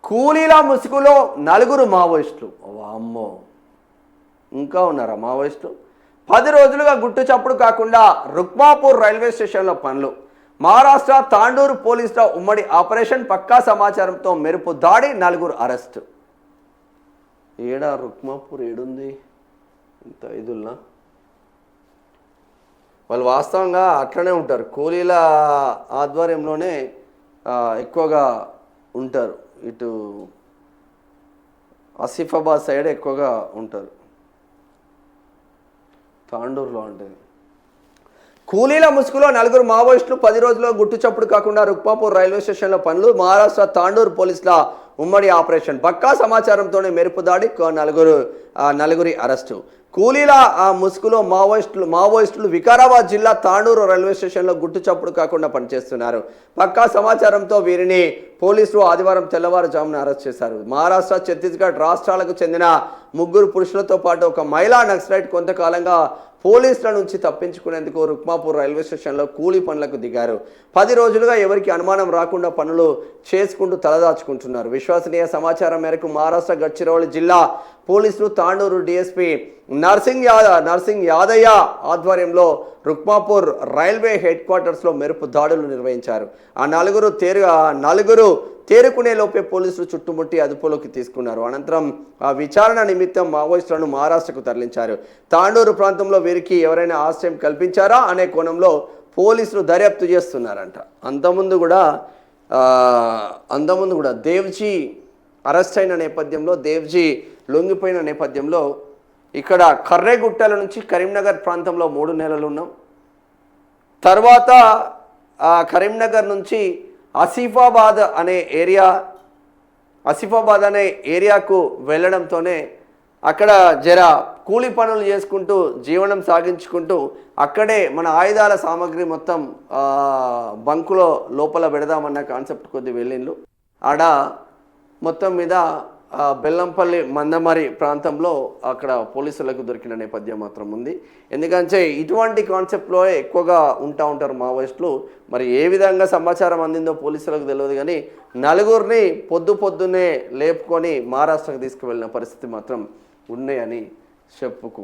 కూలీల ముసుగులో 4 మావోయిస్టులు. అమ్మో, ఇంకా ఉన్నారా మావోయిస్టులు? 10 రోజులుగా గుట్టు చప్పుడు కాకుండా రుక్మాపూర్ రైల్వే స్టేషన్లో పనులు. మహారాష్ట్ర తాండూరు పోలీసుల ఉమ్మడి ఆపరేషన్. పక్కా సమాచారంతో మెరుపు దాడి, 4 అరెస్టు. ఏడా రుక్మాపూర్ ఏడుంది? ఇంత ఇదుల్నా? వాళ్ళు వాస్తవంగా అట్లనే ఉంటారు, కూలీల ఆధ్వర్యంలోనే ఎక్కువగా ఉంటారు. ఇటు ఆసిఫాబాద్ సైడ్ ఎక్కువగా ఉంటారు, తాండూరులో ఉంటుంది. కూలీల ముసుగులో 4 మావోయిస్టులు. 10 రోజుల్లో గుట్టు చప్పుడు కాకుండా రుక్మాపూర్ రైల్వే స్టేషన్లో పనులు. మహారాష్ట్ర తాండూరు పోలీసుల ఉమ్మడి ఆపరేషన్. పక్కా సమాచారంతోనే మెరుపు దాడి, 4 అరెస్టు. కూలీల ముసుగులో మావోయిస్టులు వికారాబాద్ జిల్లా తాండూరు రైల్వే స్టేషన్లో గుట్టు చప్పుడు కాకుండా పనిచేస్తున్నారు. పక్కా సమాచారంతో వీరిని పోలీసులు ఆదివారం తెల్లవారుజామున అరెస్ట్ చేశారు. మహారాష్ట్ర, ఛత్తీస్గఢ్ రాష్ట్రాలకు చెందిన 3 పురుషులతో పాటు ఒక మహిళా నక్సలైట్ కొంతకాలంగా పోలీసుల నుంచి తప్పించుకునేందుకు రుక్మాపూర్ రైల్వే స్టేషన్లో కూలీ పనులకు దిగారు. 10 రోజులుగా ఎవరికి అనుమానం రాకుండా పనులు చేసుకుంటూ తలదాచుకుంటున్నారు. విశ్వసనీయ సమాచారం మేరకు మహారాష్ట్ర గడ్చిరోలి జిల్లా పోలీసులు తాండూరు డీఎస్పీ నర్సింగ్ యాదయ్య ఆధ్వర్యంలో రుక్మాపూర్ రైల్వే హెడ్ క్వార్టర్స్లో మెరుపు దాడులు నిర్వహించారు. ఆ నలుగురు తేరుకునే లోపే పోలీసులు చుట్టుముట్టి అదుపులోకి తీసుకున్నారు. అనంతరం విచారణ నిమిత్తం మావోయిస్టులను మహారాష్ట్రకు తరలించారు. తాండూరు ప్రాంతంలో వీరికి ఎవరైనా ఆశ్రయం కల్పించారా అనే కోణంలో పోలీసులు దర్యాప్తు చేస్తున్నారంట. అంతకుముందు కూడా దేవ్జీ అరెస్ట్ అయిన నేపథ్యంలో, దేవ్జీ లొంగిపోయిన నేపథ్యంలో ఇక్కడ కర్రేగుట్టల నుంచి కరీంనగర్ ప్రాంతంలో 3 నెలలు ఉన్నాం. తర్వాత కరీంనగర్ నుంచి ఆసిఫాబాద్ అనే ఏరియాకు వెళ్ళడంతోనే అక్కడ కూలి పనులు చేసుకుంటూ జీవనం సాగించుకుంటూ అక్కడే మన ఆయుధాల సామాగ్రి మొత్తం బంకులో లోపల పెడదామన్న కాన్సెప్ట్ కొద్ది వెళ్ళిండ్రు. ఆడ మొత్తం మీద బెల్లంపల్లి మందమరి ప్రాంతంలో అక్కడ పోలీసులకు దొరికిన నేపథ్యం మాత్రం ఉంది. ఎందుకంటే ఇటువంటి కాన్సెప్ట్లో ఎక్కువగా ఉంటారు మావోయిస్టులు. మరి ఏ విధంగా సమాచారం అందిందో పోలీసులకు తెలియదు, కానీ 4 పొద్దున్నే లేపుకొని మహారాష్ట్రకు తీసుకువెళ్ళిన పరిస్థితి మాత్రం ఉన్నాయని చెప్పుకో.